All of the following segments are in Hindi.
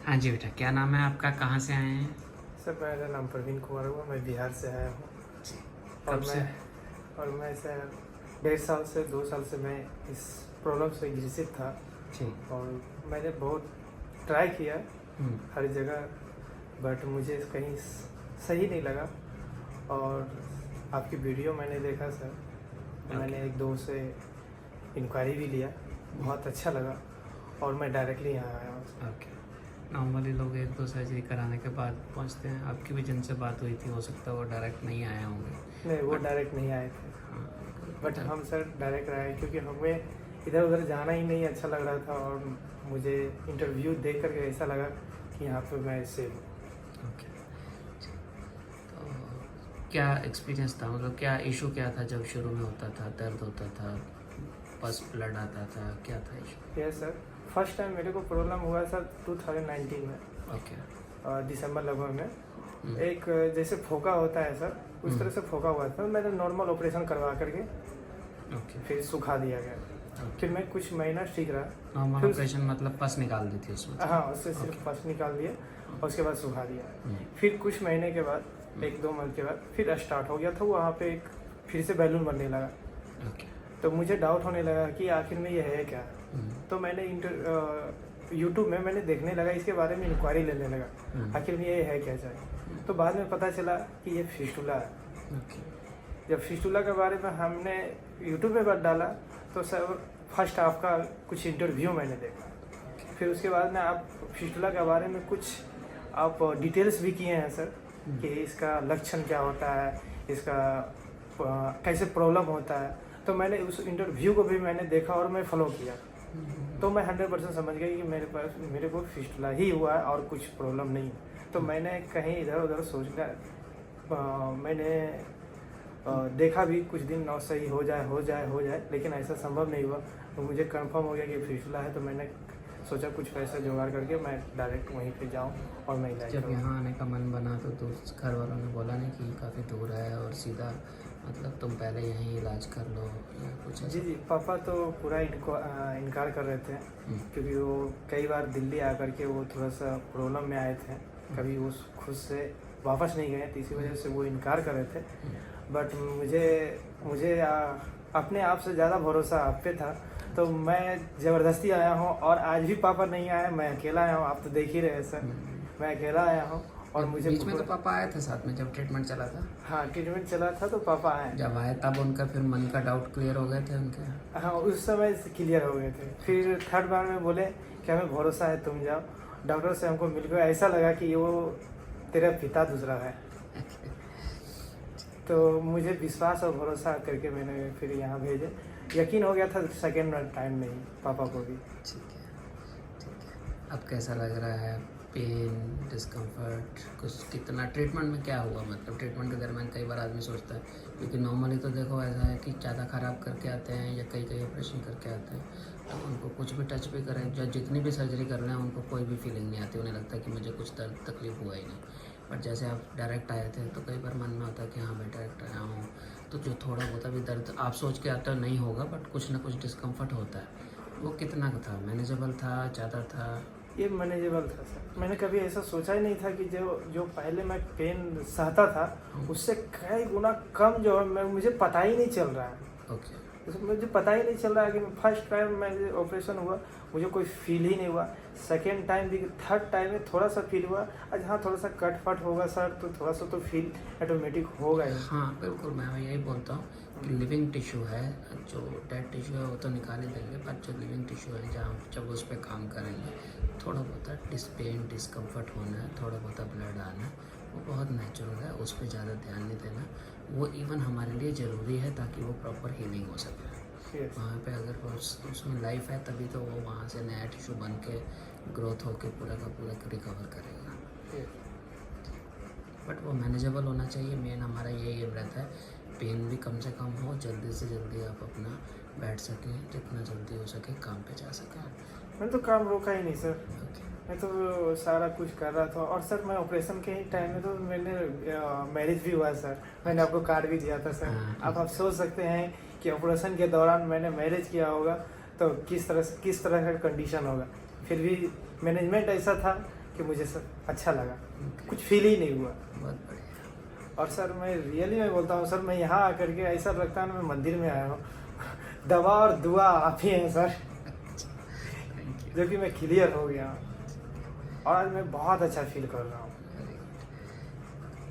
हाँ जी बेटा, क्या नाम है आपका, कहाँ से आए हैं? सर मेरा नाम प्रवीण कुमार हुआ, मैं बिहार से आया हूँ। जी। और कब से? मैं सर 1.5 साल से 2 साल से मैं इस प्रॉब्लम से ग्रसित था। जी। और मैंने बहुत ट्राई किया हम्म, हर जगह, बट मुझे कहीं सही नहीं लगा। और आपकी वीडियो मैंने देखा सर, मैंने एक दोस्त से इंक्वायरी भी लिया, बहुत अच्छा लगा और मैं डायरेक्टली यहाँ आया हूँ। ओके। नॉर्मली लोग एक दो सर्जरी कराने के बाद पहुँचते हैं। आपकी भी जिनसे बात हुई थी, हो सकता है वो डायरेक्ट नहीं आए होंगे। नहीं, वो But- डायरेक्ट नहीं आए थे, हाँ, बट बेटा, हम सर डायरेक्ट आए क्योंकि हमें इधर उधर जाना ही नहीं अच्छा लग रहा था। और मुझे इंटरव्यू देख करके ऐसा लगा कि यहाँ पे मैं सेफ हूँ। ओके। जी। तो क्या एक्सपीरियंस था, मतलब क्या इशू क्या था जब शुरू में होता था? दर्द होता था, बस ब्लड आता था, क्या था issue? Yes sir, first time मेरे को प्रॉब्लम हुआ सर 2019 में, ओके। दिसंबर लगभग में। हम्म, एक जैसे फोका होता है सर, उस तरह से फोका हुआ था। मैंने नॉर्मल ऑपरेशन करवा करके ओके। फिर सुखा दिया गया। ओके। फिर मैं कुछ महीना ठीक रहा। नॉर्मल फिर ऑपरेशन मतलब पस निकाल दी थी उसमें? हाँ, उससे सिर्फ पस निकाल दिया और उसके बाद सुखा दिया। हम्म, फिर कुछ महीने के बाद, 1-2 मंथ के बाद फिर स्टार्ट हो गया था वहाँ पे एक फिर से बैलून बनने लगा। ओके। तो मुझे डाउट होने लगा कि आखिर में ये है क्या। हम्म, तो मैंने यूट्यूब में मैंने देखने लगा, इसके बारे में इंक्वायरी लेने लगा, हम्म, आखिर में ये है क्या चाहिए। तो बाद में पता चला कि ये फिस्टुला है। ओके। जब फिस्टुला के बारे में हमने यूट्यूब पे बात डाला तो सर फर्स्ट आपका कुछ इंटरव्यू मैंने देखा। फिर उसके बाद में आप फिस्टुला के बारे में कुछ आप डिटेल्स भी किए हैं सर, कि इसका लक्षण क्या होता है, इसका कैसे प्रॉब्लम होता है। तो मैंने उस इंटरव्यू को भी मैंने देखा और मैं फॉलो किया। तो मैं 100% समझ गई कि मेरे को फिस्टुला ही हुआ है और कुछ प्रॉब्लम नहीं है। तो मैंने कहीं इधर उधर सोचकर मैंने देखा भी कुछ दिन, नौ सही हो जाए, लेकिन ऐसा संभव नहीं हुआ। तो मुझे कंफर्म हो गया कि फिस्टुला है। तो मैंने सोचा कुछ पैसा जुगाड़ करके मैं डायरेक्ट वहीं पे जाऊँ और मैं इलाज जब करवाऊँ। यहाँ आने का मन बना तो दोस्त घर वालों ने बोला नहीं कि काफ़ी दूर है और सीधा मतलब तुम पहले यहीं इलाज कर लो या कुछ ऐसा? जी जी, पापा तो पूरा इनकार कर रहे थे, क्योंकि वो कई बार दिल्ली आकर के वो थोड़ा सा प्रॉब्लम में आए थे। कभी वो खुद से वापस नहीं गए, तो इसी वजह से वो इनकार कर रहे थे। बट मुझे अपने आप से ज़्यादा भरोसा आप पे था। तो मैं ज़बरदस्ती आया हूँ और आज भी पापा नहीं आए, मैं अकेला आया हूँ। आप तो देख ही रहे हैं सर, मैं अकेला आया हूँ। और मुझे बीच में तो पापा आए थे साथ में जब ट्रीटमेंट चला था? हाँ, ट्रीटमेंट चला था तो पापा आए। जब आए तब उनका फिर मन का डाउट क्लियर हो गए थे उनके? हाँ, उस समय से क्लियर हो गए थे। फिर थर्ड बार में बोले कि हमें भरोसा है, तुम जाओ। डॉक्टर से हमको मिलकर ऐसा लगा कि वो तेरा पिता दूसरा है। तो मुझे विश्वास और भरोसा करके मैंने फिर यहाँ भेजे। यकीन हो गया था सेकेंड टाइम में ही पापा को भी। ठीक है, ठीक है। अब कैसा लग रहा है? पेन, डिस्कम्फर्ट कुछ? कितना ट्रीटमेंट में क्या हुआ? मतलब ट्रीटमेंट के दरमियान कई बार आदमी सोचता है, क्योंकि नॉर्मली तो देखो ऐसा है कि ज़्यादा ख़राब करके आते हैं या कई ऑपरेशन करके आते हैं, तो उनको कुछ भी टच भी करें, जो जितनी भी सर्जरी कर लें उनको कोई भी फीलिंग नहीं आती। उन्हें लगता है कि मुझे कुछ दर्द तकलीफ हुआ ही नहीं। बट जैसे आप डायरेक्ट आए थे तो कई बार मन में होता है कि हाँ मैं डायरेक्ट आया हूँ, तो जो थोड़ा बहुत भी दर्द आप सोच के आते हो नहीं होगा, बट कुछ ना कुछ डिस्कम्फर्ट होता है। वो कितना का था? मैनेजेबल था, ज़्यादा था? ये मैनेजेबल था सर। मैंने कभी ऐसा सोचा ही नहीं था कि जो पहले मैं पेन सहता था उससे कई गुना कम जो है मुझे पता ही नहीं चल रहा है। ओके। मुझे पता ही नहीं चल रहा है कि फर्स्ट टाइम मैं ऑपरेशन हुआ मुझे कोई फील ही नहीं हुआ। सेकेंड टाइम भी, थर्ड टाइम में थोड़ा सा फील हुआ। आज हाँ, थोड़ा सा कट फट होगा सर, तो थोड़ा सा तो फील ऑटोमेटिक होगा ही। हाँ बिल्कुल, मैं यही बोलता हूँ कि लिविंग टिश्यू है, जो डेड टिश्यू है वो तो निकाल ही देंगे, पर जो लिविंग टिश्यू है जहाँ जब उस पर काम करेंगे थोड़ा बहुत पेन डिस्कम्फर्ट होना है, थोड़ा बहुत ब्लड आना, वो बहुत नेचुरल है, उस पर ज़्यादा ध्यान नहीं देना। वो इवन हमारे लिए ज़रूरी है ताकि वो प्रॉपर हीलिंग हो सके। Yes. वहाँ पे अगर उसमें लाइफ है तभी तो वो वहाँ से नया टिश्यू बन के ग्रोथ होके पूरा का पूरा रिकवर करेगा। Yes. बट वो मैनेजेबल होना चाहिए, मेन हमारा यही एम रहता है। पेन भी कम से कम हो, जल्दी से जल्दी आप अपना बैठ सकें, जितना जल्दी हो सके काम पे जा सकें। मैंने तो काम रोका ही नहीं सर, ओके। मैं तो सारा कुछ कर रहा था। और सर मैं ऑपरेशन के ही टाइम में तो मैंने मैरिज भी हुआ सर, मैंने आपको कार्ड भी दिया था सर। हाँ। आप सोच सकते हैं कि ऑपरेशन के दौरान मैंने मैरिज किया होगा तो किस तरह का कंडीशन होगा। फिर भी मैनेजमेंट ऐसा था कि मुझे सर अच्छा लगा, कुछ फील ही नहीं हुआ। बहुत बढ़िया। और सर मैं रियली मैं बोलता हूँ सर, मैं यहाँ आकर के ऐसा लगता है ना मैं मंदिर में आया हूँ। दवा और दुआ आप ही हैं सर, थैंक यू। जो कि मैं क्लियर हो गया हूँ और आज मैं बहुत अच्छा फील कर रहा हूँ।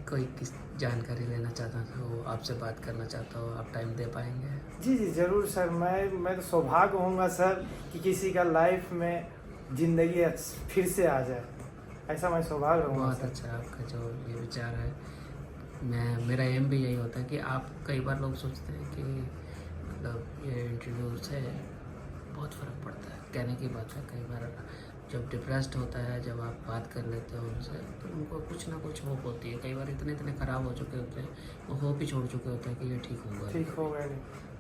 कोई किस जानकारी लेना चाहता हो, आपसे बात करना चाहता हो, आप टाइम दे पाएंगे? जी जी ज़रूर सर, मैं तो सौभाग्य होऊंगा सर कि किसी का लाइफ में ज़िंदगी फिर से आ जाए, ऐसा मैं सौभाग्य रहूँगा बहुत सर। अच्छा आपका जो ये विचार है। मेरा एम भी यही होता है कि आप, कई बार लोग सोचते हैं कि मतलब ये इंटरव्यू से बहुत फ़र्क पड़ता है, कहने की बात है। कई बार जब डिप्रेस्ड होता है, जब आप बात कर लेते हो उनसे, तो उनको कुछ ना कुछ होप होती है। कई बार इतने ख़राब हो चुके होते हैं, वो होप ही छोड़ चुके होते हैं कि ये ठीक होगा। ठीक हो गया नहीं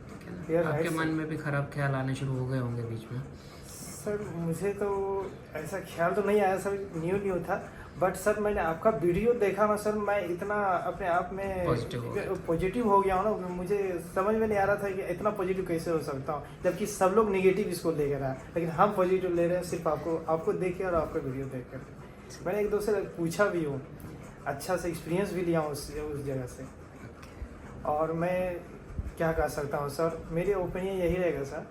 ठीक है ये ना? राइट आपके सर। मन में भी ख़राब ख्याल आने शुरू हो गए होंगे बीच में? सर मुझे तो ऐसा ख्याल तो नहीं आया सर, न्यू था, बट सर मैंने आपका वीडियो देखा ना सर, मैं इतना अपने आप में पॉजिटिव हो गया हूँ ना, मुझे समझ में नहीं आ रहा था कि इतना पॉजिटिव कैसे हो सकता हूँ, जबकि सब लोग नेगेटिव इसको ले रहा है, लेकिन हम पॉजिटिव ले रहे हैं सिर्फ आपको देख के और आपका वीडियो देख कर। मैंने एक दो से पूछा भी हूँ, अच्छा से एक्सपीरियंस भी लिया हूँ उस जगह से। और मैं क्या कह सकता हूँ सर, मेरी ओपिनियन यही रहेगा सर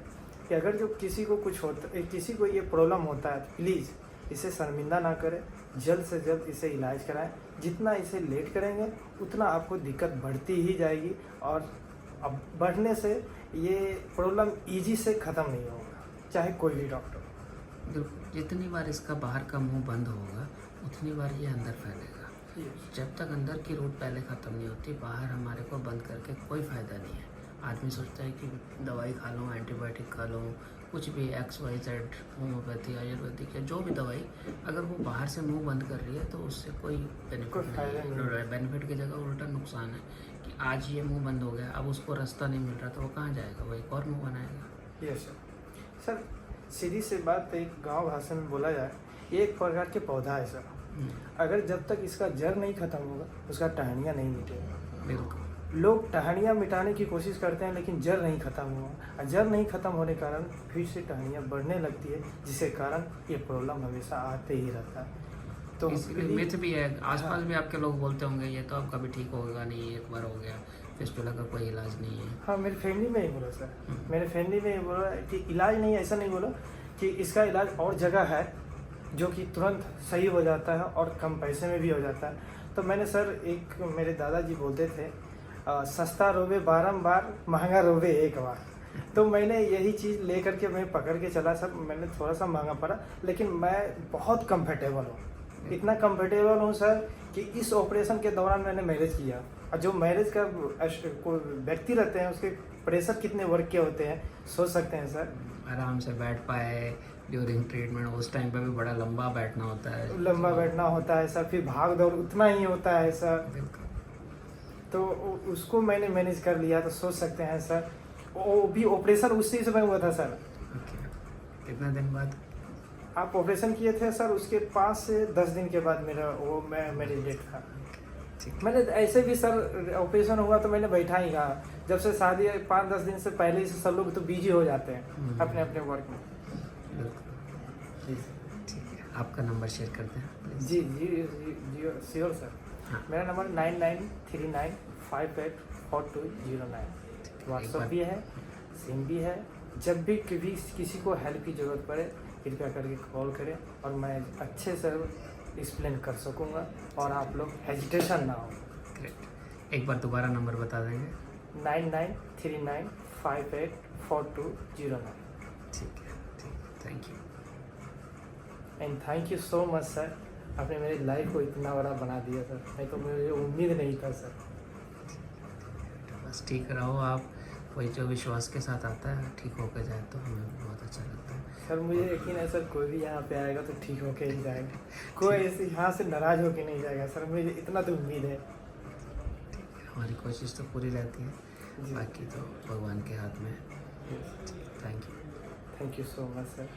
कि अगर जो किसी को कुछ होता, किसी को ये प्रॉब्लम होता है, तो प्लीज़ इसे शर्मिंदा ना करें, जल्द से जल्द इसे इलाज कराएं। जितना इसे लेट करेंगे उतना आपको दिक्कत बढ़ती ही जाएगी, और अब बढ़ने से ये प्रॉब्लम ईजी से ख़त्म नहीं होगा, चाहे कोई भी डॉक्टर। जितनी बार इसका बाहर का मुंह बंद होगा, उतनी बार ये अंदर फैलेगा। जब तक अंदर की रूट पहले ख़त्म नहीं होती, बाहर हमारे को बंद करके कोई फ़ायदा नहीं है। आदमी सोचता है कि दवाई खा लूँ, एंटीबायोटिक खा लूँ, कुछ भी XYZ, होम्योपैथी, आयुर्वेदिक या जो भी दवाई, अगर वो बाहर से मुंह बंद कर रही है तो उससे कोई बेनिफिट नहीं है। बेनिफिट की जगह उल्टा नुकसान है कि आज ये मुंह बंद हो गया, अब उसको रास्ता नहीं मिल रहा, तो वो कहाँ जाएगा? वो एक और मुंह बनाएगा। Yes sir. सर सीधी सी बात, एक गांव भाषा में बोला जाए, ये एक प्रकार के पौधा है सर, अगर जब तक इसका जड़ नहीं खत्म होगा उसका टहनियाँ नहीं मिटेगा। बिल्कुल। लोग टहनियाँ मिटाने की कोशिश करते हैं, लेकिन जड़ नहीं खत्म हुआ, और जड़ नहीं खत्म होने के कारण फिर से टहनियाँ बढ़ने लगती है, जिसके कारण ये प्रॉब्लम हमेशा आते ही रहता है। तो इसलिए मिथ भी है, आसपास भी आपके लोग बोलते होंगे ये तो अब कभी ठीक होगा नहीं, एक बार हो गया, फिस्टुला का कोई इलाज नहीं है। हाँ, मेरी फैमिली में ही बोला सर, मेरे फैमिली में ही बोला कि इलाज नहीं, ऐसा नहीं बोला कि इसका इलाज और जगह है जो कि तुरंत सही हो जाता है और कम पैसे में भी हो जाता है। तो मैंने सर, एक मेरे दादाजी बोलते थे, सस्ता रोवे बारंबार, महंगा रोवे एक बार। तो मैंने यही चीज़ लेकर के मैं पकड़ के चला सर। मैंने थोड़ा सा महंगा पड़ा, लेकिन मैं बहुत कंफर्टेबल हूँ, इतना कंफर्टेबल हूँ सर कि इस ऑपरेशन के दौरान मैंने मैरिज किया, और जो मैरिज का व्यक्ति रहते हैं उसके प्रेशर कितने वर्क के होते हैं सोच सकते हैं सर। आराम से बैठ पाए ड्यूरिंग ट्रीटमेंट, उस टाइम पे भी बड़ा लंबा बैठना होता है, लंबा बैठना होता है सर, फिर भाग दौड़ उतना ही होता है सर। बिल्कुल। तो उसको मैंने मैनेज कर लिया, तो सोच सकते हैं सर, वो भी ऑपरेशन उसी समय हुआ था सर। कितना दिन बाद आप ऑपरेशन किए थे सर? उसके 5 से 10 दिन के बाद मेरी डेट था। मैंने ऐसे भी सर, ऑपरेशन हुआ तो मैंने बैठा ही कहा, जब से शादी 5-10 दिन से पहले से सब लोग तो बिजी हो जाते हैं अपने अपने वर्क में। बिल्कुल। ठीक है, आपका नंबर शेयर करते हैं। जी जी जी श्योर सर। हाँ। मेरा नंबर 9939584209, व्हाट्सअप भी है, सिम भी है। जब भी कभी किसी को हेल्प की ज़रूरत पड़े कृपया करके कॉल करें, और मैं अच्छे से एक्सप्लेन कर सकूँगा, और आप लोग हेजिटेशन ना हो। ग्रेट। एक बार दोबारा नंबर बता देंगे? 9939584209। ठीक है, thank you. And thank you so much sir, आपने मेरी लाइफ को इतना बड़ा बना दिया सर, नहीं तो मुझे उम्मीद नहीं था सर। बस ठीक रहो आप, वही जो विश्वास के साथ आता है ठीक होकर जाए तो हमें बहुत अच्छा लगता है। सर मुझे यकीन है सर, कोई भी यहाँ पे आएगा तो ठीक होके ही जाएगा, कोई ऐसे यहाँ से नाराज़ होके नहीं जाएगा सर, मुझे इतना तो उम्मीद है। हमारी कोशिश तो पूरी रहती है, जी। बाकी तो भगवान के हाथ में है। Thank you. Thank you so much sir.